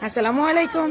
আসসালামু আলাইকুম।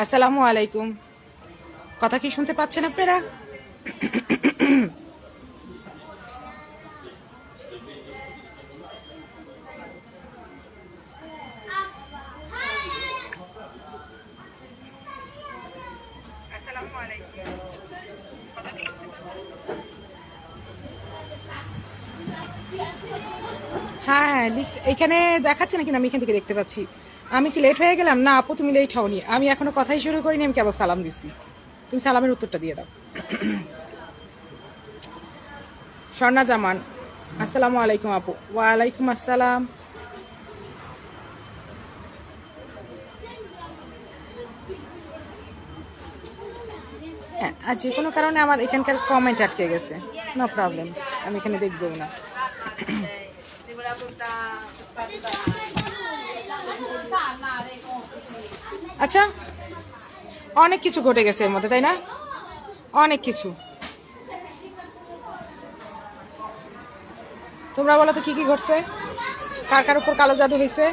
আসসালামু আলাইকুম। কথা কি শুনতে পাচ্ছেন আপনারা? হ্যাঁ, এখানে দেখাচ্ছে না, কিন্তু আমি এখান থেকে দেখতে পাচ্ছি। আমি কি লেট হয়ে গেলাম? না আপু, তুমি লেট হওনি। আমি এখনো কথাই শুরু করিনি, আমি কেবল সালাম দিচ্ছি। তুমি সালামের উত্তরটা দিয়ে দাও। স্বর্ণা জামান, আসসালামু আলাইকুম আপু। ওয়ালাইকুম আসসালাম। হ্যাঁ, আর যে কোনো কারণে আমার এখানকার কমেন্ট আটকে গেছে, নো প্রবলেম, আমি এখানে দেখবো না। আচ্ছা, অনেক কিছু ঘটে গেছে এর মধ্যে, তাই না? অনেক কিছু। তোমরা বলো তো কি কি ঘটছে, কার কার উপর কালো জাদু হয়েছে?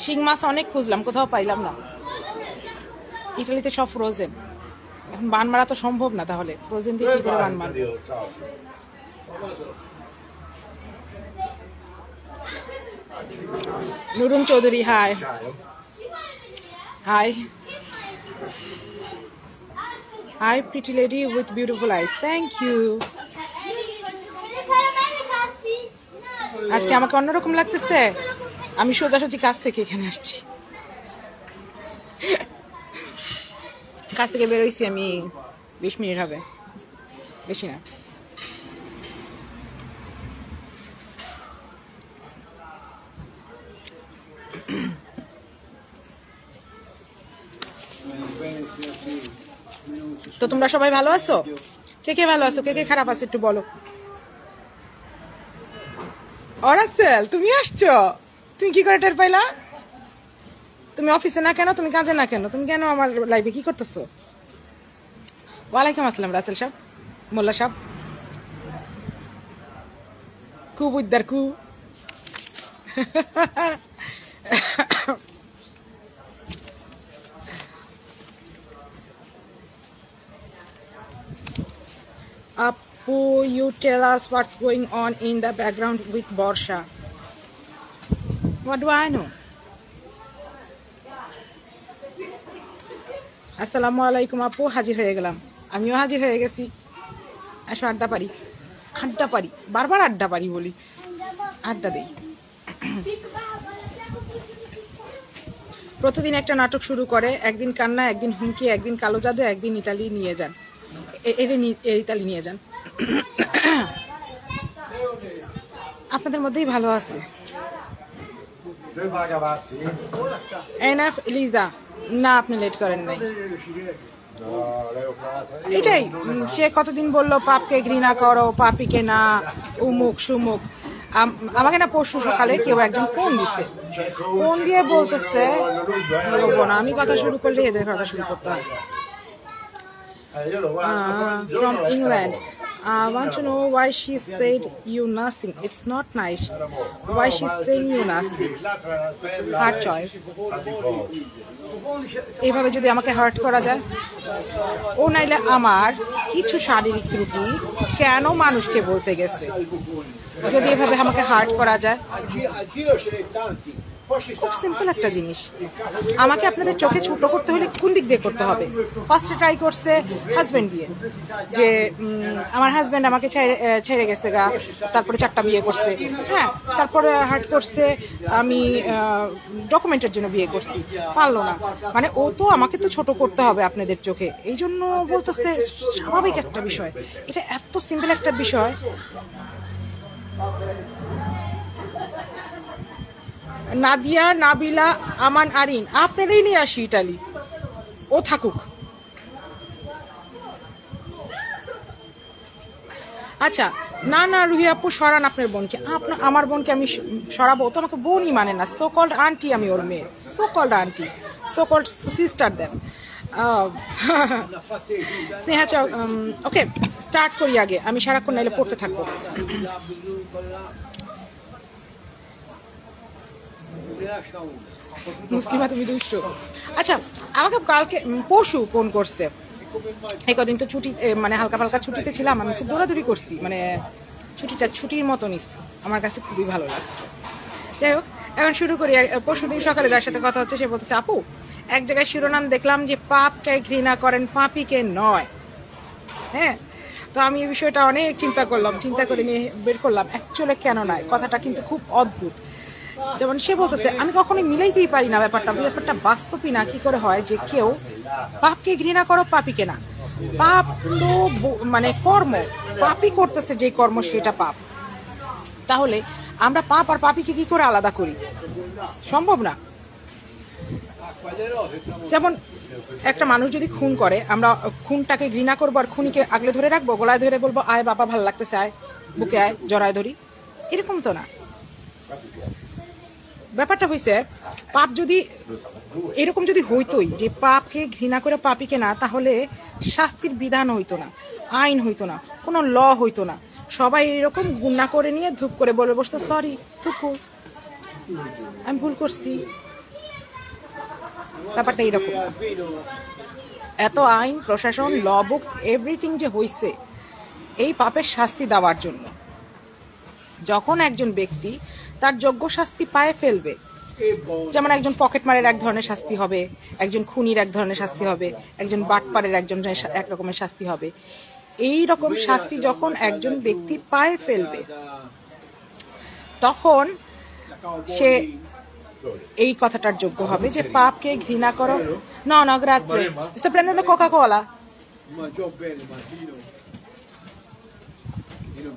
শিং মাছ অনেক খুঁজলাম, কোথাও পাইলাম না। ইটালিতে সব ফ্রোজেন, এখন বান মারা তো সম্ভব না, তাহলে ফ্রোজেন দিয়ে কি করে বান মারব? Nurun Chowdhury, hi hi hi pretty lady with beautiful eyes, thank you. আজকে আমাকে অন্যরকম লাগতেছে, আমি সোজাসুজি কাজ থেকে এখানে আসছি। কাজ থেকে বেরোইছি আমি 20 মিনিট হবে, বেশি না। তো তোমরা সবাই ভালো আছো? কে কে ভালো আছো, কে কে খারাপ আছো একটু বলো। অরাসেল, তুমি আসছো? তুমি কি করে টের পাইলা? তুমি অফিসে না কেন, তুমি কাজে না কেন, তুমি কেন আমার লাইভে কি করতেছো? ওয়ালাইকুম আসসালাম রাসেল সাহেব, মোল্লা সাহেব। কু বুদ্দার কু। Apu, you tell us what's going on in the background with Borsha. What do I know? আসসালামু আলাইকুম আপু, হাজির হয়ে গেলাম। আমিও হাজির হয়ে গেছি। আসো আড্ডা পারি, আড্ডা পারি, বারবার আড্ডা পারি বলি, আড্ডা দেই। প্রতিদিন একটা নাটক শুরু করে, একদিন কান্না, একদিন হুমকি, একদিন কালো জাদু, একদিন ইতালি নিয়ে যান, ইতালি নিয়ে যান। আপনাদের মধ্যেই ভালো আছে। এনাফ লিজা, না আপনি লেট করেন নাই। এটাই, সে কতদিন বললো পাপকে ঘৃণা করো, পাপিকে না, উমুক সুমুক। আমাকে না পরশু সকালে কেউ একজন ফোন দিচ্ছে, ফোন দিয়ে বলতেছে না, আমি কথা শুরু করলে এদের কথা শুরু করতে হয়। From England, I want to know why she said you nothing. It's not nice. Why she's saying you nothing? Hard choice. এইভাবে যদি আমাকে হার্ট করা যায়, ও নাইলে আমার কিছু শারীরিক ত্রুটি কেন মানুষকে বলতে গেছে, যদি এভাবে আমাকে হার্ট করা যায়। খুব সিম্পল একটা জিনিস। আমাকে আপনাদের চোখে ছোট করতে হলে কোন দিক দিয়ে করতে হবে? ফার্স্টে ট্রাই করছে হাজব্যান্ড দিয়ে, যে আমার হাজব্যান্ড আমাকে ছেড়ে গেছে গা, তারপরে 4টা বিয়ে করছে, হ্যাঁ, তারপরে হার্ট করছে আমি ডকুমেন্টের জন্য বিয়ে করছি, পারলো না, মানে ও তো আমাকে তো ছোট করতে হবে আপনাদের চোখে, এই জন্য বলতেছে। স্বাভাবিক একটা বিষয়, এটা এত সিম্পল একটা বিষয়। নাদিয়া, নাবিলা, আমান, আরিন, আপনারাই নিয়ে আসি ইটালি, ও থাকুক। আচ্ছা, না না রুহি আপু সরান আপনার বোনকে। আমার বোনকে আমি সরাবো? তো আমাকে বোনই মানে না, সো কল্ড আন্টি, আমি ওর মেয়ে, so called aunty, so called sister দেন। স্নেহা, ওকে স্টার্ট করি আগে, আমি সারাক্ষণ নাইলে পড়তে থাকবো। মুসলিমা তুমি দুষ্ট। আচ্ছা, আমাকে কালকে পরশু ফোন করছে, এই কদিন তো ছুটি, মানে হালকা পালকা ছুটিতে ছিলাম, আমি খুব দৌড়াদৌড়ি করছি, মানে ছুটিটা ছুটির মতো নিচ্ছি, আমার কাছে খুবই ভালো লাগছে। যাই হোক, এখন শুরু করি। পরশু দিন সকালে যার সাথে কথা হচ্ছে সে বলতেছে, আপু এক জায়গায় শিরোনাম দেখলাম যে পাপকে ঘৃণা করেন, পাপিকে নয়। হ্যাঁ, তো আমি এই বিষয়টা অনেক চিন্তা করলাম, চিন্তা করে নিয়ে বের করলাম অ্যাকচুয়ালি কেন নয়। কথাটা কিন্তু খুব অদ্ভুত। যেমন সে বলতেছে, আমি কখনোই মিলাইতেই পারি না ব্যাপারটা বাস্তবই না। কি করে হয় যে কেউ পাপকে ঘৃণা করো, পাপিকে না? পাপ তো মানে কর্ম, পাপই করতেছে যে কর্ম সেটা পাপ। তাহলে আমরা পাপ আর পাপিকে কি করে আলাদা করি? সম্ভব না। যেমন একটা মানুষ যদি খুন করে, আমরা খুনটাকে ঘৃণা করবো আর খুনিকে আগলে ধরে রাখবো, গলায় ধরে বলবো আয় বাবা ভাল লাগতেছে, আয় বুকে আয়, জড়ায় ধরি? এরকম তো না। ব্যাপারটা হয়েছে, পাপ যদি এরকম যদি হইতোই যে পাপকে ঘৃণা করে পাপিকে না, তাহলে শাস্তির বিধান হইতো না, আইন হইতো না, কোনো ল হইতো না। সবাই এরকম গুণা করে নিয়ে ধূপ করে বলে বসতো, সরি থুকু, আমি ভুল করছি। ব্যাপারটা এইরকম। এত আইন, প্রশাসন, ল বুকস, এভরিথিং যে হইছে এই পাপের শাস্তি দেওয়ার জন্য। যখন একজন ব্যক্তি তার যোগ্য শাস্তি পায়ে ফেলবে, যেমন একজন পকেটমারের এক ধরনের শাস্তি হবে, একজন খুনির এক ধরনের শাস্তি হবে, একজন বাটপারের এক রকমের শাস্তি হবে, এই রকম শাস্তি যখন একজন ব্যক্তি পায়ে ফেলবে, তখন সে এই কথাটার যোগ্য হবে যে পাপকে ঘৃণা করো। No, no, grazie. Sto prendendo Coca-Cola.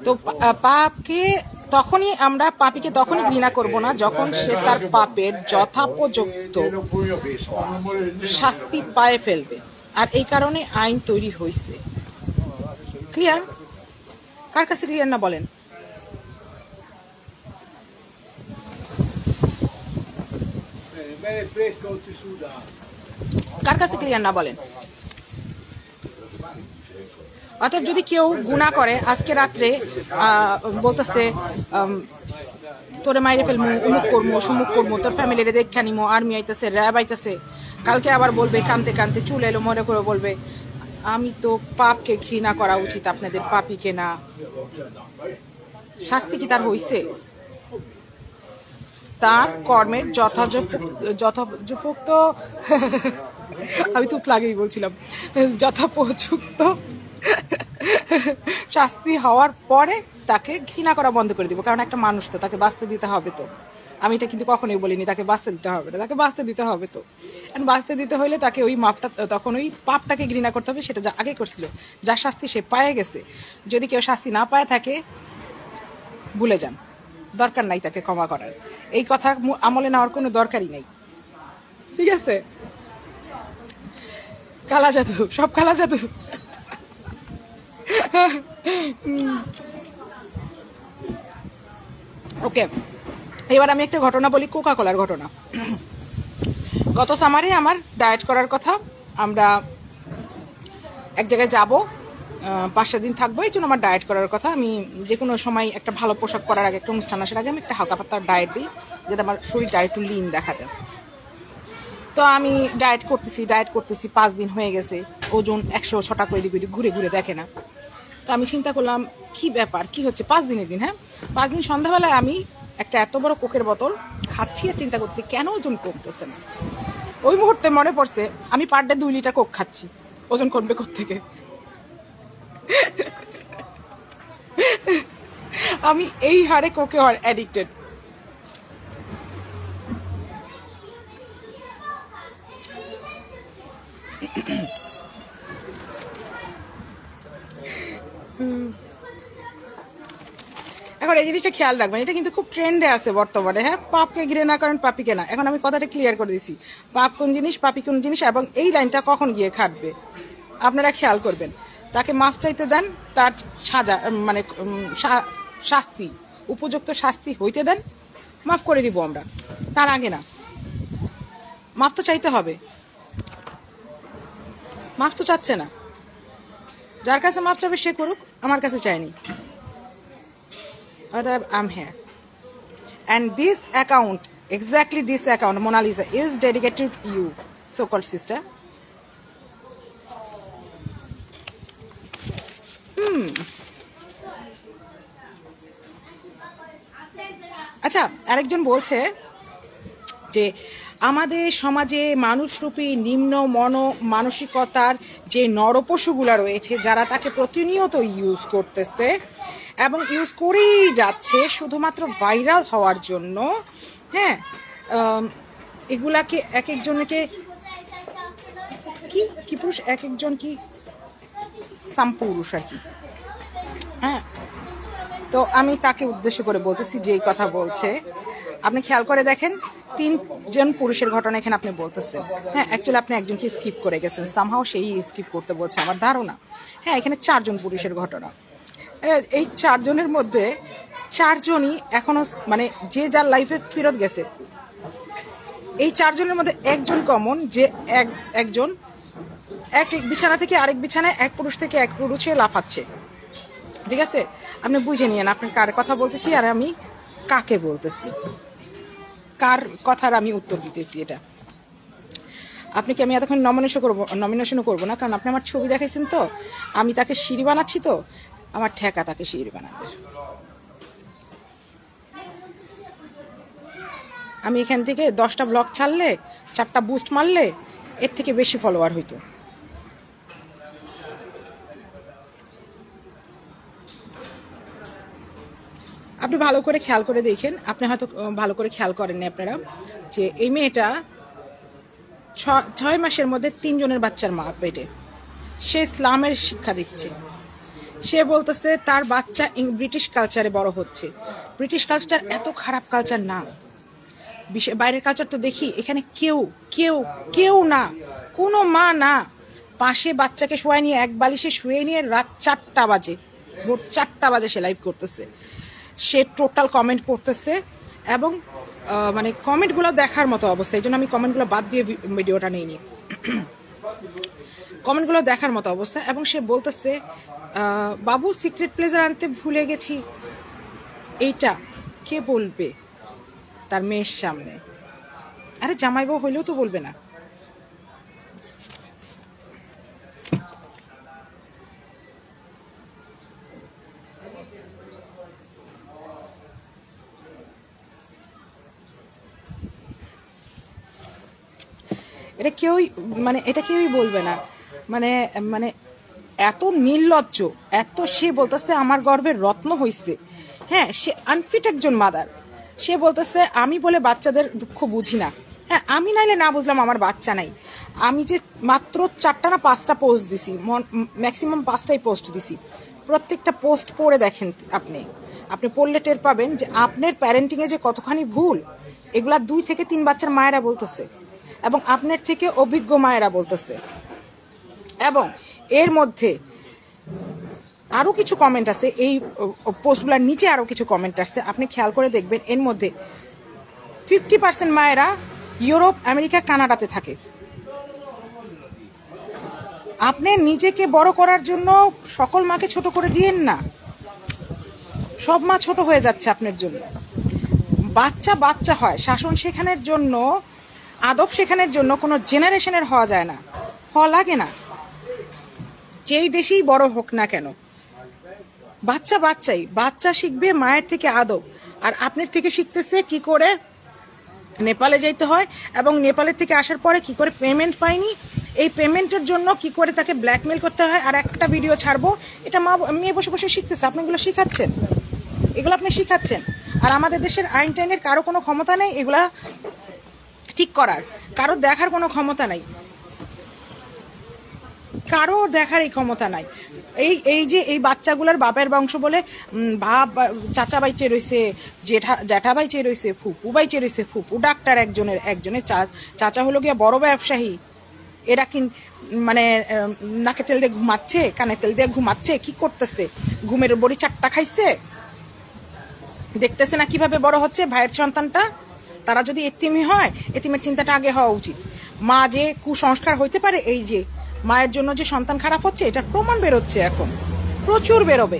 তো পাপকে তখনই আমরা পাপীকে তখনই ঘৃণা করব না যখন সে তার পাপের যথোপযুক্ত শাস্তি পায়ে ফেলবে। আর এই কারণে আইন তৈরি হয়েছে। ক্লিয়ার? কার কাছে ক্লিয়ার না বলেন? কার কাছে ক্লিয়ার না বলেন? অর্থাৎ যদি কেউ গুনাহ করে, আজকে রাত্রে বলতেছে তোরে মাইরে ফেলবো, উমুক করবো, সুমুক করবো, তোর ফ্যামিলিরে দেখা নিমো, আর্মি আইতেছে, র্যাব আইতেছে, কালকে আবার বলবে কানতে কানতে চুল এলো, মনে করে বলবে আমি তো পাপকে ঘৃণা করা উচিত আপনাদের, পাপিকে না। শাস্তি কি তার হইছে? তার কর্মের যথোপযুক্ত আমি তো লাগেই বলছিলাম, যথোপযুক্ত শাস্তি হওয়ার পরে তাকে ঘৃণা করা বন্ধ করে দিব। কারণ একটা মানুষ তো, তাকে বাঁচতে দিতে হবে। তো আমি এটা কিন্তু কখনোই বলিনি তাকে বাঁচতে দিতে হবে না, তাকে বাঁচতে দিতে হবে। তো বাঁচতে দিতে হইলে তাকে ওই মাপটা, তখন ওই পাপটাকে ঘৃণা করতে হবে, সেটা যা আগে করছিল, যার শাস্তি সে পায়ে গেছে। যদি কেউ শাস্তি না পায় থাকে, ভুলে যান, দরকার নাই তাকে ক্ষমা করার। এই কথা আমলে নেওয়ার কোনো দরকারই নাই। ঠিক আছে? কালা জাদু, সব কালা জাদু। ওকে, এবার আমি একটা ঘটনা বলি, কোকা-কোলার ঘটনা। গত সামারে আমার ডায়েট করার কথা, আমরা এক জায়গায় যাব, 5-7 দিন থাকবো, এই জন্য আমার ডায়েট করার কথা। আমি যে কোনো সময় একটা ভালো পোশাক পরার আগে, একটা অনুষ্ঠান আসার আগে আমি একটা হালকা পাতলা ডায়েট দিই, যাতে আমার শরীরটা একটু লিন দেখা যায়। তো আমি ডায়েট করতেছি 5 দিন হয়ে গেছে, ওজন 106 টাকা এদিক ওদিক ঘুরে ঘুরে দেখে না। তো আমি চিন্তা করলাম কি ব্যাপার, কি হচ্ছে? 5 দিনের দিন, হ্যাঁ 5 দিন সন্ধ্যাবেলায় আমি একটা এত বড় কোকের বোতল খাচ্ছি আর চিন্তা করছি কেন ওজন কমতেছে না। ওই মুহূর্তে মনে পড়ছে আমি পার ডে 2 লিটার কোক খাচ্ছি, ওজন কমবে কোত্থেকে? আমি এই হারে কোকে অ্যাডিক্টেড। এখন এই জিনিসটা খেয়াল রাখবেন, এটা কিন্তু খুব ট্রেন্ডে আছে বর্তমানে। হ্যাঁ, পাপকে ঘিরে না করেন পাপিকে না। এখন আমি কথাটা ক্লিয়ার করে দিছি, পাপ কোন জিনিস, পাপি কোন জিনিস, এবং এই লাইনটা কখন গিয়ে খাটবে আপনারা খেয়াল করবেন। তাকে মাফ চাইতে দেন, তার সাজা মানে শাস্তি, উপযুক্ত শাস্তি হইতে দেন, মাফ করে দিব আমরা, তার আগে না। মাফ তো চাইতে হবে, মাফ তো চাচ্ছে না। যার কাছে মাফ চাবে সে করুক, আমার কাছে চায়নি। I'm here. And this account, exactly this account, Mona Lisa, is dedicated to you, so-called sister. আচ্ছা, আরেকজন বলছে যে আমাদের সমাজে মানুষরূপী নিম্ন মানসিকতার যে নরপশুগুলা রয়েছে, যারা তাকে প্রতিনিয়ত ইউজ করতেছে এবং ইউজ করেই যাচ্ছে শুধুমাত্র ভাইরাল হওয়ার জন্য। হ্যাঁ, এগুলাকে এক একজনকে কি পুরুষ, এক একজন কি সামপুরুষ আর কি। হ্যাঁ, তো আমি তাকে উদ্দেশ্য করে বলতেছি যে এই কথা বলছে, আপনি খেয়াল করে দেখেন 3 জন পুরুষের ঘটনা এখানে আপনি বলতেছেন। হ্যাঁ, অ্যাকচুয়ালি আপনি একজনকে স্কিপ করে গেছেন, সামহাও সেই স্কিপ করতে বলছে আমার ধারণা। হ্যাঁ, এখানে 4 জন পুরুষের ঘটনা। এই 4 জনের মধ্যে 4 জনই এখনো মানে যে যার লাইফে ফেরত গেছে। এই 4 জনের মধ্যে একজন কমন, যে একজন এক বিছানা থেকে আরেক বিছানায়, এক পুরুষ থেকে এক পুরুষে লাফাচ্ছে। ঠিক আছে, আপনি বুঝে নিয়েন আপনি কার কথা বলতেছি আর আমি কাকে বলতেছি, কার কথার আমি উত্তর দিতেছি। এটা আপনি কি আমি এতক্ষণ নমিনেশনও করবো না, কারণ আপনি আমার ছবি দেখাইছেন তো, আমি তাকে সিঁড়ি বানাচ্ছি, তো আমার ঠেকা তাকে সিঁড়ি বানাবে। আমি এখান থেকে 10টা ব্লগ ছাড়লে, 4টা বুস্ট মারলে এর থেকে বেশি ফলোয়ার হইতো। আপনি ভালো করে খেয়াল করে দেখেন, আপনি হয়তো ভালো করে খেয়াল করেননি আপনারা, যে এই মেয়েটা 6 মাসের মধ্যে 3 জনের বাচ্চার মা পেটে। সে ইসলামের শিক্ষা দিচ্ছে। সে বলতেছে তার বাচ্চা ব্রিটিশ কালচারে বড় হচ্ছে। ব্রিটিশ কালচার এত খারাপ কালচার না, বাইরের কালচার তো দেখি। এখানে কেউ না, কোনো মা না, পাশে বাচ্চাকে শোয়াই নিয়ে, এক বালিশে শুয়ে নিয়ে রাত 4টা বাজে, ভোর 4টা বাজে সে লাইভ করতেছে। সে টোটাল কমেন্ট করতেছে এবং মানে কমেন্টগুলো দেখার মতো অবস্থা। এই জন্য আমি কমেন্টগুলো বাদ দিয়ে ভিডিওটা নিইনি। কমেন্টগুলো দেখার মতো অবস্থা। এবং সে বলতেছে বাবু সিক্রেট প্লেজার আনতে ভুলে গেছি। এইটা কে বলবে তার মেয়ের সামনে? আরে জামাই বউ হইলেও তো বলবে না। এটা কেউই বলবে না। মানে মানে এত নির্লজ্জ, এত। সে বলতেছে আমার গর্ভের রত্ন হইছে। হ্যাঁ, সে আনফিট একজন মাদার। সে বলতেছে আমি বলে বাচ্চাদের দুঃখ বুঝি না। হ্যাঁ, আমি নাইলে না বুঝলাম আমার বাচ্চা নাই। আমি যে মাত্র 4টা না 5টা পোস্ট দিছি, ম্যাক্সিমাম 5টাই পোস্ট দিছি। প্রত্যেকটা পোস্ট পড়ে দেখেন, আপনি পড়লে টের পাবেন যে আপনার প্যারেন্টিংয়ে যে কতখানি ভুল, এগুলা 2 থেকে 3 বাচ্চার মায়েরা বলতেছে এবং আপনার থেকে অভিজ্ঞ মায়েরা বলতেছে। এবং এর মধ্যে আরো কিছু কমেন্ট আছে, এই পোস্টগুলোর নিচে আরো কিছু কমেন্ট আসছে, আপনি খেয়াল করে দেখবেন। এর মধ্যে 50% মায়েরা ইউরোপ, আমেরিকা, কানাডাতে থাকে। আপনি নিজেকে বড় করার জন্য সকল মাকে ছোট করে দিয়েন না। সব মা ছোট হয়ে যাচ্ছে আপনার জন্য। বাচ্চা হয়, শাসন শেখানোর জন্য, আদব শেখানোর জন্য কোনো জেনারেশনের হওয়া যায় না, হওয়া লাগে না। যেই দেশেই বড় হোক না কেন, বাচ্চা শিখবে মায়ের থেকে আদব। আর আপনার থেকে শিখতেছে কি করে নেপালে যাইতে হয়, এবং নেপালের থেকে আসার পরে কি করে পেমেন্ট পাইনি, এই পেমেন্টের জন্য কি করে তাকে ব্ল্যাকমেল করতে হয়। আর একটা ভিডিও ছাড়বো, এটা মেয়ে বসে বসে শিখতেছে, আপনি এগুলো শিখাচ্ছেন, এগুলো আপনি শিখাচ্ছেন। আর আমাদের দেশের আইন টাইনের কারো কোনো ক্ষমতা নেই এগুলা ঠিক করার, কারো দেখার কোনো ক্ষমতা নাই, কারো দেখার এই ক্ষমতা নাই। এই যে এই বাচ্চাগুলোর বাপের বংশ বলে বাপ চাচা বাইচে রয়েছে, জ্যাঠা বাইচে রয়েছে, ফুপু বাইচে রয়েছে, ফুপু ডাক্তার, একজনের চাচা হলো গিয়া বড় ব্যবসায়ী, এরা কি মানে নাকে তেল দিয়ে ঘুমাচ্ছে, কানে তেল দিয়ে ঘুমাচ্ছে, কি করতেছে, ঘুমের বড়ি 4টা খাইছে, দেখতেছে না কিভাবে বড় হচ্ছে ভাইয়ের সন্তানটা। তারা যদি এতিমই হয়, এতিমের চিন্তাটা আগে হওয়া উচিত। মা যে কুসংস্কার হইতে পারে, এই যে মায়ের জন্য যে সন্তান খারাপ হচ্ছে, এটার প্রমাণ বেরোচ্ছে, এখন প্রচুর বেরোবে।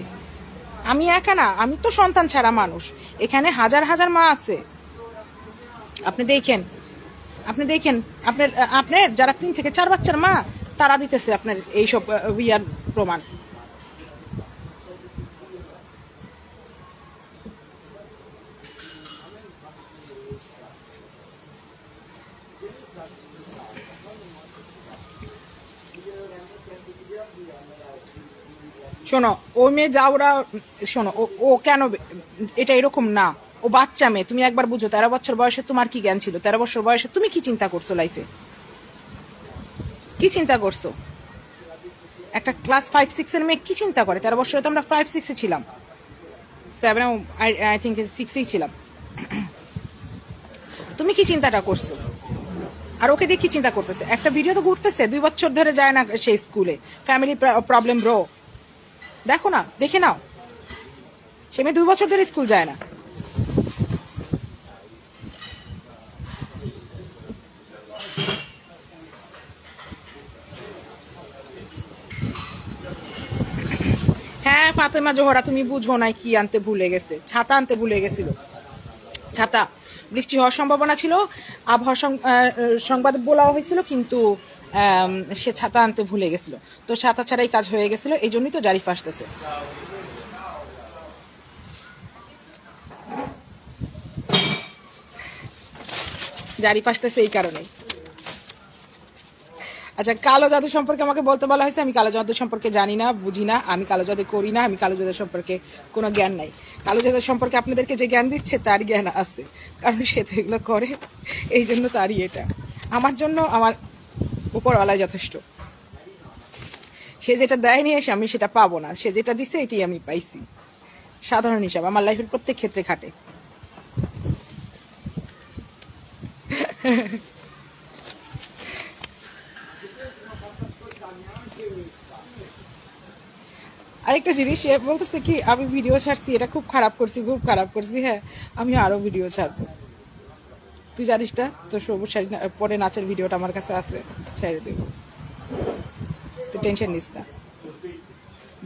আমি একা না, আমি তো সন্তান ছাড়া মানুষ, এখানে হাজার হাজার মা আছে। আপনি দেখেন আপনার যারা 3 থেকে 4 বাচ্চার মা, তারা দিতেছে আপনার এইসব ইয়ার প্রমাণ। শোনো, ও মেয়ে যাওরা, শোনো ও কেন এটা এরকম না, ও বাচ্চা মেয়ে। তুমি একবার বুঝো, 13 বছর বয়সে তোমার কি জ্ঞান ছিল? 13 বছর বয়সে তুমি কি চিন্তা করছো লাইফে? কি চিন্তা করছো? একটা ক্লাস 5-6 এর মেয়ে কি চিন্তা করে? 13 বছরে তো আমরা 5-6 ছিলাম, 7 আই থিঙ্ক 6 ছিলাম। তুমি কি চিন্তাটা করছো? আর ওকে দিয়ে কি চিন্তা করতেছে? একটা ভিডিও তো ঘুরতেছে, 2 বছর ধরে যায় না সেই স্কুলে, ফ্যামিলি প্রবলেম ব্রো, দেখো না, দেখে নাও, সে মেয়ে 2 বছর ধরে স্কুল যায় না। হ্যাঁ ফাতেমা জোহরা, তুমি বুঝো নাই, কি আনতে ভুলে গেছে, ছাতা আনতে ভুলে গেছিল। ছাতা, বৃষ্টি হওয়ার সম্ভাবনা ছিল, আবহাওয়া সংবাদ বলা হয়েছিল, কিন্তু সে ছাতা আনতে ভুলে গেছিল। তো ছাতা ছাড়াই কাজ হয়ে গেছিল, এই জন্যই তো জারিফ আসতেছে। জারিফ আসতেছে এই কারণেই। আচ্ছা, কালো জাদু সম্পর্কে আমাকে বলতে বলা হয়েছে, আমি কালো জাদু সম্পর্কে জানি না, বুঝি না, আমি কালো জাদু করি না, আমি কালো জাদু সম্পর্কে কোনো জ্ঞান নাই। কালো জাদু সম্পর্কে আপনাদেরকে যে জ্ঞান দিচ্ছে তার জ্ঞান আছে, কারণ সে তো এগুলো করে, এই জন্য তারই এটা। আমার জন্য আমার উপরওয়ালায় যথেষ্ট। সে যেটা দেয় নিয়ে এসে আমি সেটা পাবো না, সে যেটা দিচ্ছে এটাই আমি পাইছি। সাধারণ হিসাব আমার লাইফের প্রত্যেক ক্ষেত্রে খাটে। আরেকটা জিনিস, সে বলতেছে কি আমি ভিডিও ছাড়ছি, এটা খুব খারাপ করছি, খুব খারাপ করছি। হ্যাঁ, আমি আরো ভিডিও ছাড়বো, তুই জানিস না? তো সবুজ শাড়ি পরে নাচের ভিডিওটা আমার কাছে আছে, ছেড়ে দেবো, তুই টেনশন নিস না।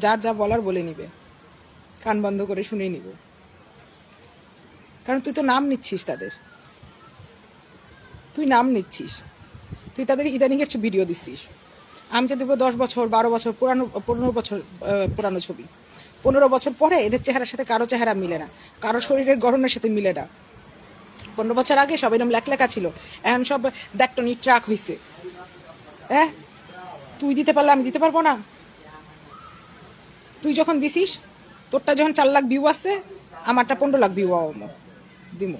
যার যা বলার বলে নিবে, কান বন্ধ করে শুনে নিব, কারণ তুই তো নাম নিচ্ছিস তাদের, তুই নাম নিচ্ছিস, তুই তাদের ইদানিং এর ভিডিও দিচ্ছিস। আমি তো দেবো 10 বছর 12 বছর পুরানো, 15 বছর পুরানো ছবি, 15 বছর পরে এদের চেহারার সাথে কারো চেহারা মিলে না, কারো শরীরের গঠনের সাথে মিলে না। 15 বছর আগে সব এরকম লেখা ছিল, এখন সব দেখটনি ট্রাক হয়েছে। হ্যাঁ, তুই দিতে পারলে আমি দিতে পারবো না? তুই যখন দিছিস, তোরটা যখন 4 লাখ ভিউ আসছে, আমারটা 15 লাখ ভিউ দিমু।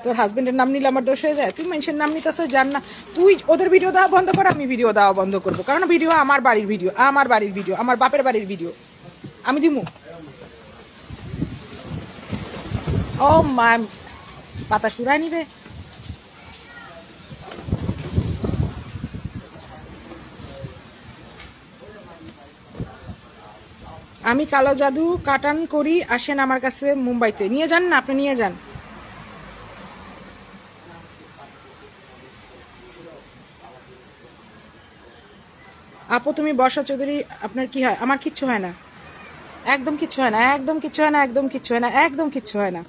তোর হাজবেন্ডের নাম নিলে আমার দোষ হয়ে যায়? তুই মানুষের নাম নিতেছ, জান না? তুই ওদের ভিডিও দেওয়া বন্ধ কর, আমি ভিডিও দেওয়া বন্ধ করবো, কারণ ভিডিও আমার বাড়ির ভিডিও, আমার বাড়ির ভিডিও, আমার বাপের বাড়ির ভিডিও, আমি দিমু। ও মা, পাতা সুরাই নিবে। আমি কালো জাদু কাটান করি, আসেন আমার কাছে মুম্বাইতে, নিয়ে যান না, আপনি নিয়ে যান। আপু তুমি বর্ষা চৌধুরী, আপনার কি হয়? আমার কিচ্ছু হয় না, একদম কিচ্ছু হয় না, একদম কিচ্ছু হয় না, একদম কিচ্ছু হয় না, একদম কিচ্ছু হয় না।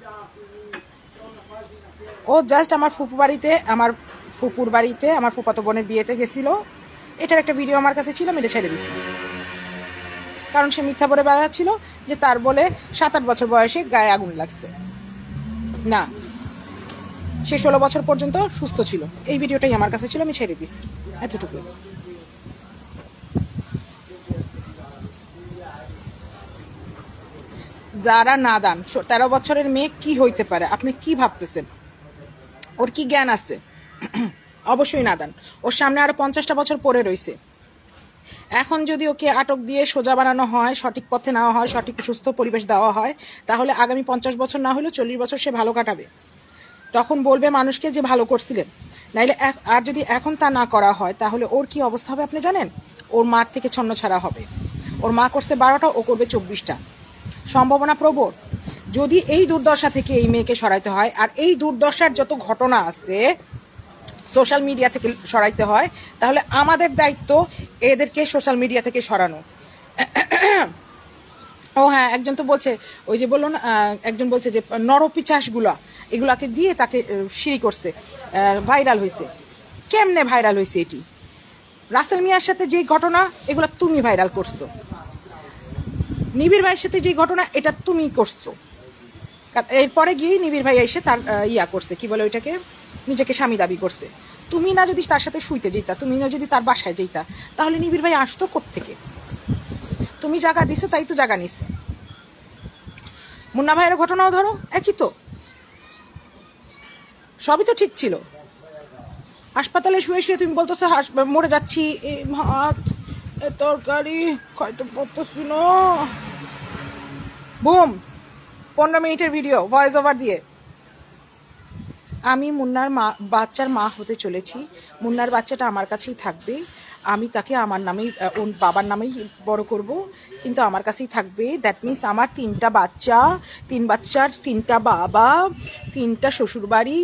ও জাস্ট আমার ফুপু বাড়িতে, আমার ফুপুর বাড়িতে আমার ফুপাতো বোনের বিয়েতে গেছিল, এটার একটা ভিডিও আমার কাছে ছিল, মেরে ছেড়ে দিছি, কারণ সে মিথ্যা বলে বেড়াচ্ছিল যে তার বলে 7-8 বছর বয়সে গায়ে আগুন লাগছে। না, সে 16 বছর পর্যন্ত সুস্থ ছিল। এই ভিডিওটাই আমার কাছে ছিল, আমি ছেড়ে দিছি, এতটুকু। যারা নাদান, 13 বছরের মেয়ে কি হইতে পারে আপনি কি ভাবতেছেন? ওর কি জ্ঞান আছে? অবশ্যই নাদান। ওর সামনে আরো 50টা বছর পড়ে রয়েছে। এখন যদি ওকে আটক দিয়ে সোজা বানানো হয়, সঠিক পথে নেওয়া হয়, সঠিক সুস্থ পরিবেশ দেওয়া হয়, তাহলে আগামী 50 বছর না হলেও 40 বছর সে ভালো কাটাবে। তখন বলবে মানুষকে যে ভালো করছিলেন। নাইলে আর যদি এখন তা না করা হয়, তাহলে ওর কি অবস্থা হবে আপনি জানেন? ওর মার থেকে ছন্ন ছাড়া হবে। ওর মা করছে 12টা, ও করবে 24টা। সম্ভাবনা প্রবল। যদি এই দুর্দশা থেকে এই মেয়েকে সরাইতে হয়, আর এই দুর্দশার যত ঘটনা আছে সোশ্যাল মিডিয়া থেকে সরাইতে হয়, তাহলে আমাদের দায়িত্ব এদেরকে সোশ্যাল মিডিয়া থেকে সরানো। ও হ্যাঁ, একজন তো বলছে, ওই যে বললো না, একজন বলছে যে নরপিচাসগুলা এগুলাকে দিয়ে তাকে সিঁড়ি করছে, ভাইরাল হয়েছে। কেমনে ভাইরাল হয়েছে? এটি রাসেল মিয়ার সাথে যে ঘটনা, এগুলা তুমি ভাইরাল করছো। নিবিড় ভাইয়ের সাথে যে ঘটনা, এটা তুমি করছো। এরপরে গিয়ে নিবিড় ভাই এসে তার ইয়া করছে, কি বলে ওইটাকে, নিজেকে স্বামী দাবি করছে। তুমি না যদি তার সাথে শুইতে যেতা, তুমি না যদি তার বাসায় যেতা, তাহলে নিবিড় ভাই আসতো কোত্থেকে? তুমি জায়গা দিছো, তাই তো জায়গা নিচ্ছে। মুন্না ভাইয়ের ঘটনাও ধরো, একই তো, সবই তো ঠিক ছিল। হাসপাতালে শুয়ে শুয়ে তুমি বলতেছো মরে যাচ্ছি, এই ভাত তরকারি খাইতে পারতেছি না। বুম, 15 মিনিটের ভিডিও ভয়েস ওভার দিয়ে। আমি মুন্নার বাচ্চার মা হতে চলেছি। মুন্নার বাচ্চাটা আমার কাছেই থাকবে। আমি তাকে আমার নামেই, ওর বাবার নামেই বড় করব, কিন্তু আমার কাছেই থাকবে। দ্যাট মিনস আমার 3টা বাচ্চা, 3 বাচ্চার 3টা বাবা, 3টা শ্বশুরবাড়ি।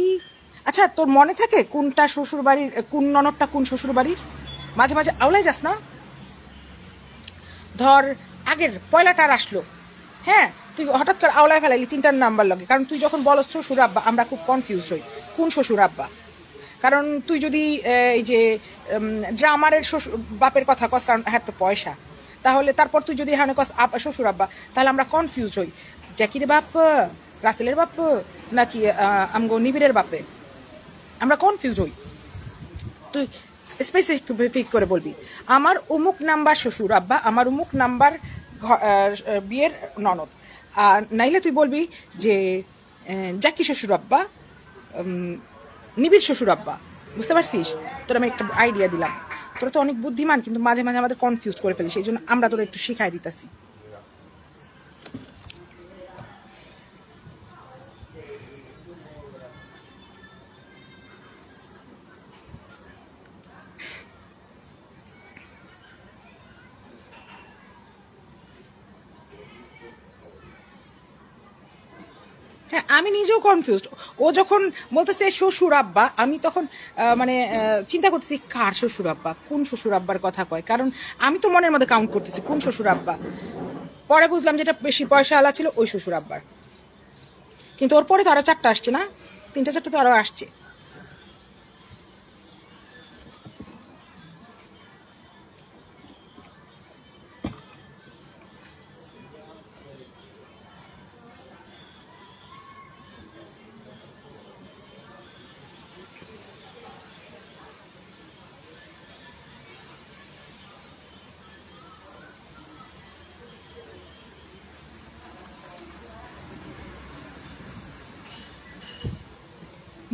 আচ্ছা, তোর মনে থাকে কোনটা শ্বশুরবাড়ির, কোন ননদটা কোন শ্বশুরবাড়ির? মাঝে মাঝে আওলাই যাস না? ধর আগের পয়লাটার আসলো, হ্যাঁ, তুই হঠাৎ করে আওলায় ফেলাইলি 3টার নাম্বার লাগে। কারণ তুই যখন বলো শ্বশুর আব্বা, আমরা খুব কনফিউজ হই কোন শ্বশুর আব্বা। কারণ তুই যদি এই যে ড্রামারের শ্বশুর বাপের কথা কস, কারণ হ্যাঁ তো পয়সা, তাহলে তারপর তুই যদি হ্যাঁ কস শ্বশুর আব্বা, তাহলে আমরা কনফিউজ হই। জ্যাকির বাপ, রাসেলের বাপ, নাকি আমগো নিবিড়ের বাপে, আমরা কনফিউজ হই। তুই স্পেসিফিক করে বলবি আমার অমুক নাম্বার শ্বশুর আব্বা, আমার অমুক নাম্বার বিয়ের ননদ। আর নাইলে তুই বলবি যে জ্যাকি শ্বশুর আব্বা, নিবিড় শ্বশুর আব্বা। বুঝতে পারছিস? তোর আমি একটা আইডিয়া দিলাম। তোরা তো অনেক বুদ্ধিমান, কিন্তু মাঝে মাঝে আমাদের কনফিউজ করে ফেলিস, এই জন্য আমরা তোরা একটু শিখাই দিতেছি। হ্যাঁ, আমি নিজেও কনফিউজড। ও যখন বলতেছে শ্বশুর আব্বা, আমি তখন মানে চিন্তা করতেছি কার শ্বশুর আব্বা, কোন শ্বশুর আব্বার কথা কয়। কারণ আমি তো মনের মধ্যে কাউন্ট করতেছি কোন শ্বশুর আব্বা। পরে বুঝলাম যেটা বেশি পয়সা আলা ছিল ওই শ্বশুর আব্বার। কিন্তু ওর পরে তো আরো 4টা আসছে না, 3টা 4টা তো আরো আসছে।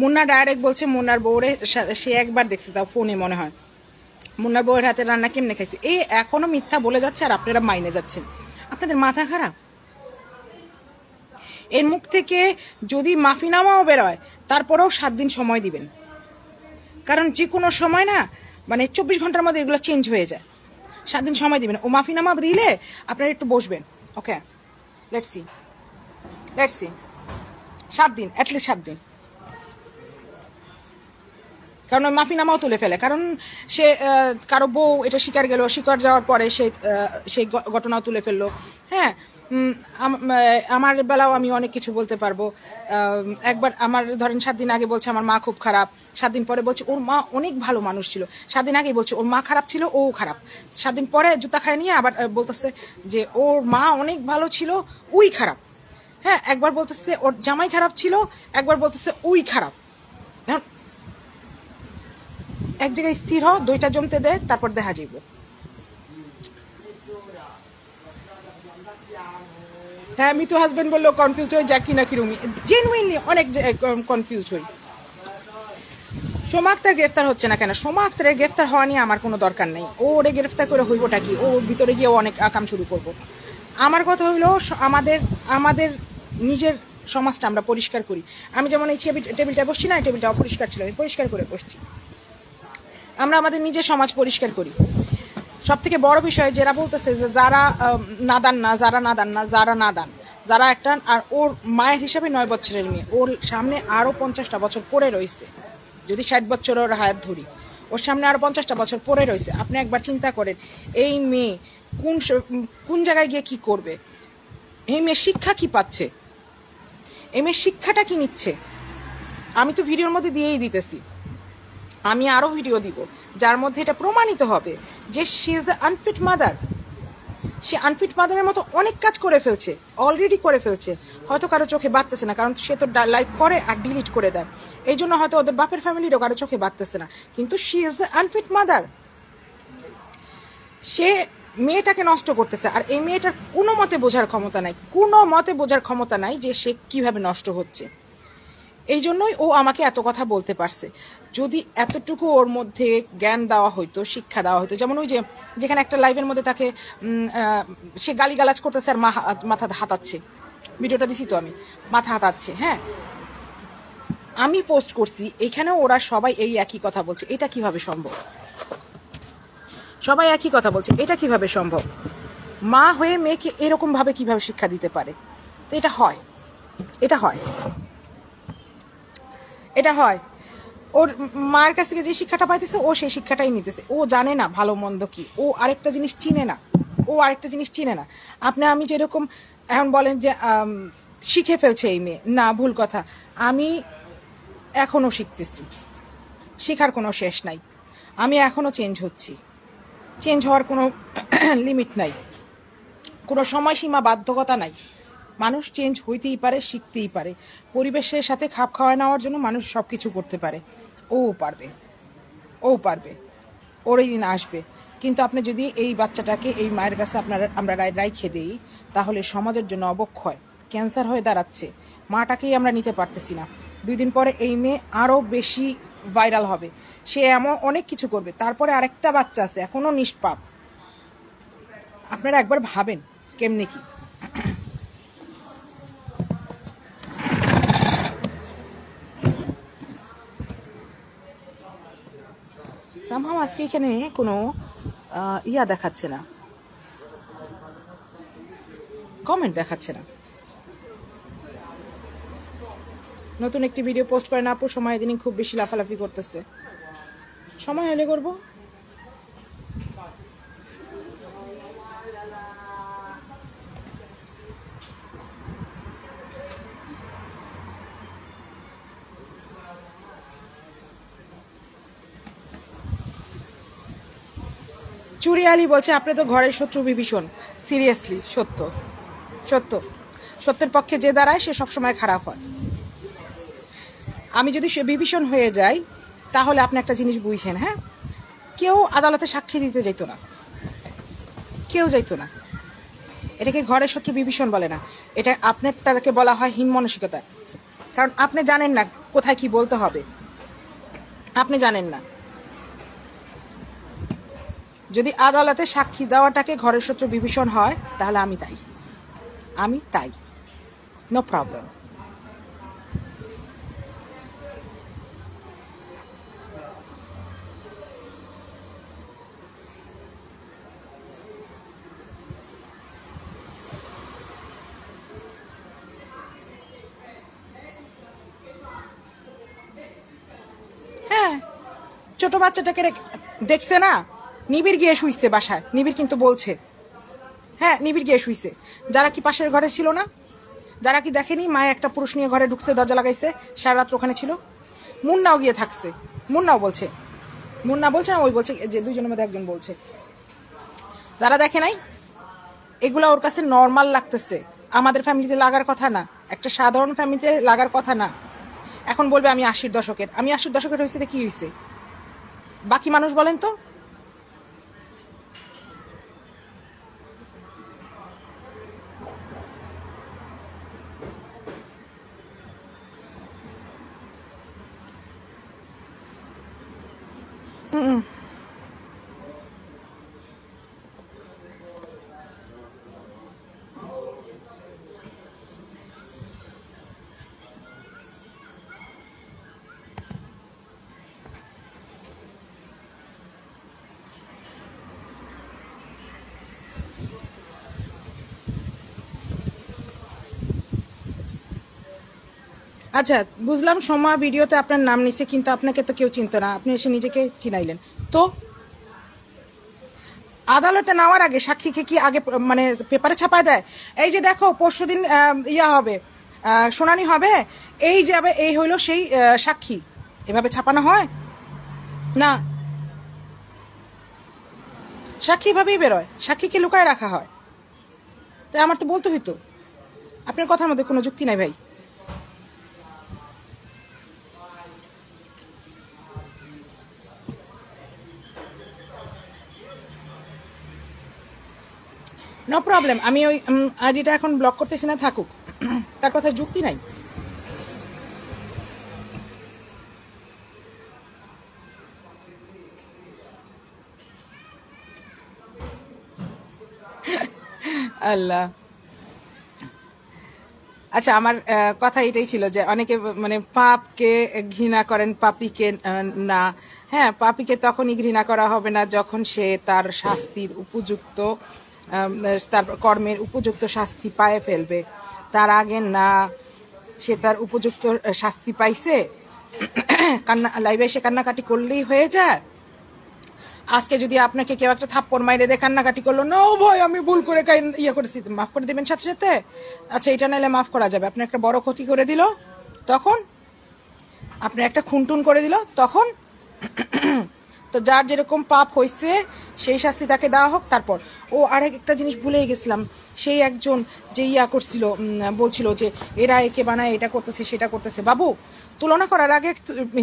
মুন্না ডাইরেক্ট বলছে মুন্নার বউরে সে একবার দেখছে, তাও ফোনে মনে হয়, মুন্নার বউয়ের হাতে রান্না কেমনে খাইছে। এই এখনো মিথ্যা বলে যাচ্ছে আর আপনারা মাইনে যাচ্ছেন। আপনাদের মাথা খারাপ। এর মুখ থেকে যদি মাফিনামাও বেরোয়, তারপরেও 7 দিন সময় দিবেন। কারণ যে কোনো সময় না, মানে 24 ঘন্টার মধ্যে এগুলো চেঞ্জ হয়ে যায়। 7 দিন সময় দিবেন। ও মাফিনামা দিলে আপনারা একটু বসবেন। ওকে, লেটস সি 7 দিন, অ্যাটলিস্ট 7 দিন। কারণ ওই মাফিনামাও তুলে ফেলে। কারণ সে কারো বউ এটা শিকার গেল, শিকার যাওয়ার পরে সেই ঘটনাও তুলে ফেললো। হ্যাঁ, আমার বেলাও আমি অনেক কিছু বলতে পারবো। একবার আমার ধরেন 7 দিন আগে বলছে আমার মা খুব খারাপ, 7 দিন পরে বলছে ওর মা অনেক ভালো মানুষ ছিল, 7 দিন আগে বলছে ওর মা খারাপ ছিল, ও খারাপ, 7 দিন পরে জুতা খায় নিয়ে আবার বলতেছে যে ওর মা অনেক ভালো ছিল, ওই খারাপ। হ্যাঁ, একবার বলতেছে ওর জামাই খারাপ ছিল, একবার বলতেছে ওই খারাপ। এক জায়গায় স্থির হও, দুইটা জমতে দে, তারপর দেখা যাইব। হ্যাঁ, মিতু হাজবেন্ড বললো কনফিউজ হয়ে যাক কিনা কি রুমি, জেনুইনলি অনেক কনফিউজ হই। সোমা আক্তার গ্রেফতার হচ্ছে না কেন? সোমা আক্তারের গ্রেফতার হওয়া নিয়ে আমার কোনো দরকার নেই। ওরে গ্রেফতার করে হইবটা কি? ওর ভিতরে গিয়ে অনেক কাম শুরু করব। আমার কথা হইলো আমাদের নিজের সমাজটা আমরা পরিষ্কার করি। আমি যেমন এই টেবিলটা বসছি না, এই টেবিলটা অপরিষ্কার ছিল, আমি পরিষ্কার করে বসছি। আমরা আমাদের নিজের সমাজ পরিষ্কার করি। সব থেকে বড় বিষয় যারা বলতেছে যে যারা নাদান না, যারা একটা, আর ওর মায়ের হিসাবে 9 বছরের মেয়ে, ওর সামনে আরো 50টা বছর পড়ে রয়েছে। যদি 60 বছর ওর হায়াত ধরি, ওর সামনে আরো 50টা বছর পড়ে রয়েছে। আপনি একবার চিন্তা করেন এই মেয়ে কোন জায়গায় গিয়ে কি করবে? এই মেয়ে শিক্ষা কি পাচ্ছে? এই মেয়ে শিক্ষাটা কি নিচ্ছে? আমি তো ভিডিওর মধ্যে দিয়েই দিতেছি, আমি আরো ভিডিও দিব যার মধ্যে এটা প্রমাণিত হবে যে she is a unfit mother. সে আনফিট মাদারের মতো অনেক কাজ করে ফেলছে, অলরেডি করে ফেলছে। হয়তো কারো চোখে বাঁধতেছে না, কারণ সে তো লাইভ করে আর ডিলিট করে দেয়, এই জন্য হয়তো ওদের বাপের ফ্যামিলিরও কারো চোখে বাঁধতেছে না, কিন্তু she is a unfit mother. সে মেয়েটাকে নষ্ট করতেছে, আর এই মেয়েটার কোনো মতে বোঝার ক্ষমতা নাই যে সে কিভাবে নষ্ট হচ্ছে। এই জন্যই ও আমাকে এত কথা বলতে পারছে। যদি এতটুকু ওর মধ্যে জ্ঞান দেওয়া হইতো, শিক্ষা দেওয়া হইতো, যেমন ওই যে যেখানে একটা লাইভের মধ্যে তাকে সে গালিগালাজ করতেছে আর মাথা হাতাচ্ছে, ভিডিওটা দিছি তো আমি, মাথা হাতাচ্ছে। হ্যাঁ, আমি পোস্ট করছি, এখানেও ওরা সবাই এই একই কথা বলছে। এটা কিভাবে সম্ভব? সবাই একই কথা বলছে, এটা কিভাবে সম্ভব? মা হয়ে মেয়েকে এরকম ভাবে কিভাবে শিক্ষা দিতে পারে? তো এটা হয় ওর মায়ের কাছ থেকে যে শিক্ষাটা পাইতেছে ও সেই শিক্ষাটাই নিতেছে। ও জানে না ভালো মন্দ কি, ও আরেকটা জিনিস চিনে না। আমি যেরকম এখন বলেন যে শিখে ফেলছে এই মেয়ে, না, ভুল কথা। আমি এখনো শিখতেছি, শেখার কোনো শেষ নাই। আমি এখনো চেঞ্জ হচ্ছি, চেঞ্জ হওয়ার কোনো লিমিট নাই, কোনো সময়সীমা বাধ্যকতা নাই। মানুষ চেঞ্জ হইতেই পারে, শিখতেই পারে। পরিবেশের সাথে খাপ খাওয়ায় নেওয়ার জন্য মানুষ সব কিছু করতে পারে। ও পারবে, ওর এই দিন আসবে। কিন্তু আপনি যদি এই বাচ্চাটাকে এই মায়ের কাছে আমরা রাইখে দিই, তাহলে সমাজের জন্য অবক্ষয়, ক্যান্সার হয়ে দাঁড়াচ্ছে। মাটাকেই আমরা নিতে পারতেছি না। 2 দিন পরে এই মেয়ে আরও বেশি ভাইরাল হবে, সে এমন অনেক কিছু করবে। তারপরে আরেকটা বাচ্চা আছে এখনো নিষ্পাপ। আপনারা একবার ভাবেন কেমনে কি। সামহাও আজকে এখানে কোনো দেখাচ্ছে না, কমেন্ট দেখাচ্ছে না। নতুন একটি ভিডিও পোস্ট করেন আপু, সময় দিনই খুব বেশি লাফালাফি করতেছে। সময় হলে করবো। চুরিয়ালি বলছে আপনি তো ঘরের শত্রু বিভীষণ। সিরিয়াসলি সত্যের পক্ষে যে দাঁড়ায় সে সবসময় খারাপ হয়। আমি যদি সে বিভীষণ হয়ে যাই, তাহলে আপনি একটা জিনিস বুঝছেন। হ্যাঁ, কেউ আদালতে সাক্ষী দিতে যেত না, এটাকে ঘরের শত্রু বিভীষণ বলে না, এটা আপনারটাকে বলা হয় হীন মানসিকতা। কারণ আপনি জানেন না কোথায় কি বলতে হবে, আপনি জানেন না। যদি আদালতে সাক্ষী দেওয়াটাকে ঘরের শত্রু বিভীষণ হয়, তাহলে আমি তাই, নো প্রবলেম। হ্যাঁ, ছোট বাচ্চাটাকে দেখছে না, নিবিড় গিয়ে শুইছে বাসায়, নিবিড় কিন্তু বলছে, হ্যাঁ নিবিড় গিয়ে শুইছে। যারা কি পাশের ঘরে ছিল না? যারা কি দেখেনি মায়ে একটা পুরুষ নিয়ে ঘরে ঢুকছে, দরজা লাগাইছে, সারা রাত ওখানে ছিল? মুন্নাও গিয়ে থাকছে, মুন্নাও বলছে, মুন্না বলছে না, ওই বলছে যে দুইজনের মধ্যে একজন বলছে। যারা দেখে নাই, এগুলা ওর কাছে নর্মাল লাগতেছে। আমাদের ফ্যামিলিতে লাগার কথা না, একটা সাধারণ ফ্যামিলিতে লাগার কথা না। এখন বলবে আমি 80-র দশকের। আমি 80-র দশকের হয়েছে কি হয়েছে? বাকি মানুষ বলেন তো। আচ্ছা বুঝলাম, সোমা ভিডিওতে আপনার নাম নিছে, কিন্তু আপনাকে তো কেউ চিনত না, আপনি এসে নিজেকে চিনাইলেন। তো আদালতে নেওয়ার আগে সাক্ষীকে কি আগে মানে পেপারে ছাপায় দেয়? এই যে দেখো পরশুদিন ইয়া হবে, শুনানি হবে, এই যাবে, এই হইলো সেই সাক্ষী, এভাবে ছাপানো হয় না। সাক্ষী এভাবেই বেরোয়, সাক্ষীকে লুকায় রাখা হয়। তাই আমার তো বলতে হইতো। আপনার কথার মধ্যে কোনো যুক্তি নাই ভাই। নো প্রবলেম, আমি ওই আইডিটা এখন ব্লক করতেছি না, থাকুক, তার কথা যুক্তি নাই। আল্লাহ। আচ্ছা আমার কথা এটাই ছিল যে অনেকে মানে পাপকে ঘৃণা করেন, পাপীকে না। হ্যাঁ, পাপীকে তখনই ঘৃণা করা হবে না যখন সে তার শাস্তির উপযুক্ত, তার কর্মের উপযুক্ত শাস্তি পায়ে ফেলবে। তার আগে না, সে তার উপযুক্ত শাস্তি পাইছে, কান্না লাইভে এসে কান্নাকাটি করলেই হয়ে যায়। আজকে যদি আপনাকে কেউ একটা থাপ্পড় মাইরে দিয়ে কান্নাকাটি করলো, না ও ভয় আমি ভুল করে ইয়ে করেছি, মাফ করে দেবেন সাথে সাথে? আচ্ছা এটা নাইলে মাফ করা যাবে। আপনি একটা বড় ক্ষতি করে দিল তখন, আপনি একটা খুনটুন করে দিল তখন, তো যার যেরকম পাপ হয়েছে সেই শাস্তি তাকে দেওয়া হোক। তারপর ও আরেক একটা জিনিস ভুলেই গেছিলাম, সেই একজন যে ইয়া করছিল, বলছিল যে এরা একে বানায়, এটা করতেছে সেটা করতেছে। বাবু, তুলনা করার আগে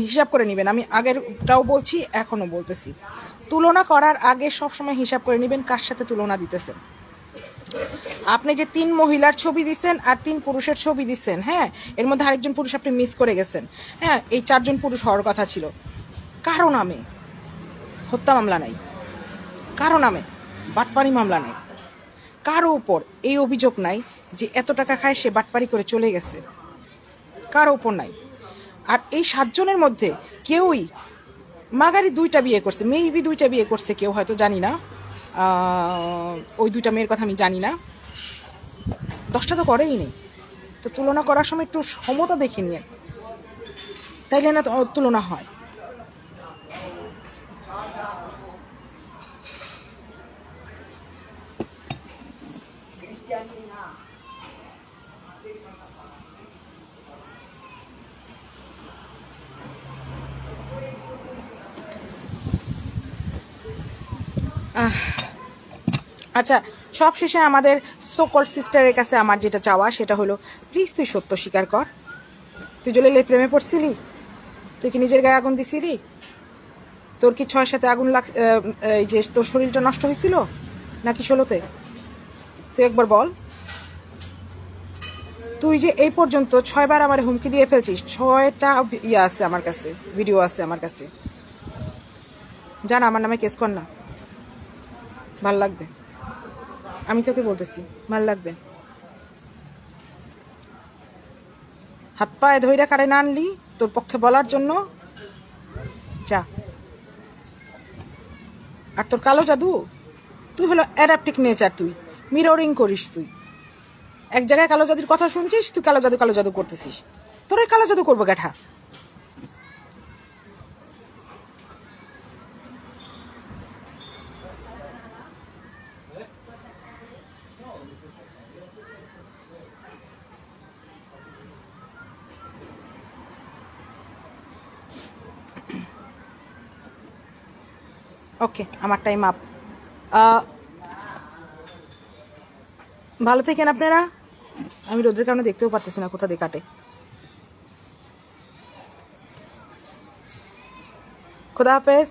হিসাব করে নেবেন। আমি আগেরটাও বলছি, এখনো বলতেছি, তুলনা করার আগে সবসময় হিসাব করে নেবেন কার সাথে তুলনা দিতেছেন। আপনি যে 3 মহিলার ছবি দিচ্ছেন আর 3 পুরুষের ছবি দিচ্ছেন, হ্যাঁ, এর মধ্যে আরেকজন পুরুষ আপনি মিস করে গেছেন। হ্যাঁ, এই 4 জন পুরুষ হওয়ার কথা ছিল। কারো নামে হত্যা মামলা নাই, কারো নামে বাটপারি মামলা নাই, কারো উপর এই অভিযোগ নাই যে এত টাকা খায় সে বাটপারি করে চলে গেছে, কারো উপর নাই। আর এই 7 জনের মধ্যে কেউই, মাগারি 2টা বিয়ে করছে, মেবি 2টা বিয়ে করছে কেউ, হয়তো জানি না, ওই 2টা মেয়ের কথা আমি জানি না, 10টা তো করেই নেই। তো তুলনা করার সময় একটু সমতা দেখে নিয়ে, তাইলে না তুলনা হয়। আচ্ছা সব শেষে আমাদের সোকল সিস্টারের কাছে আমার যেটা চাওয়া সেটা হলো, প্লিজ তুই সত্য স্বীকার কর। তুই জলিলের প্রেমে পড়ছিলি? তুই কি নিজের গায়ে আগুন দিছিলি? তোর কি 6-7 আগুন এই যে তোর শরীরটা নষ্ট হয়েছিল নাকি 16তে? তুই একবার বল। তুই যে এই পর্যন্ত 6 বার আমার হুমকি দিয়ে ফেলছিস, 6টা ইয়ে আছে আমার কাছে, ভিডিও আছে আমার কাছে। জান আমার নামে কেস কর না, ভাল লাগবে। আমি তোকে বলতেছি, ভাল লাগবে। হাত পায়ে ধইরা কারে না আনলি তোর পক্ষে বলার জন্য, যা। আর তোর কালো জাদু, তুই হলো অ্যাডাপ্টিক নেচার, তুই মিররিং করিস। তুই এক জায়গায় কালো জাদুর কথা শুনছিস, তুই কালো জাদু করতেছিস। তোর এই কালো জাদু করবো গ্যাঠা। ওকে, আমার টাইম আপ। ভালো থাকেন আপনারা। আমি রোদের কারণে দেখতেও পারতেছি না কোথা দিয়ে কাটে। খুদা হাফেজ।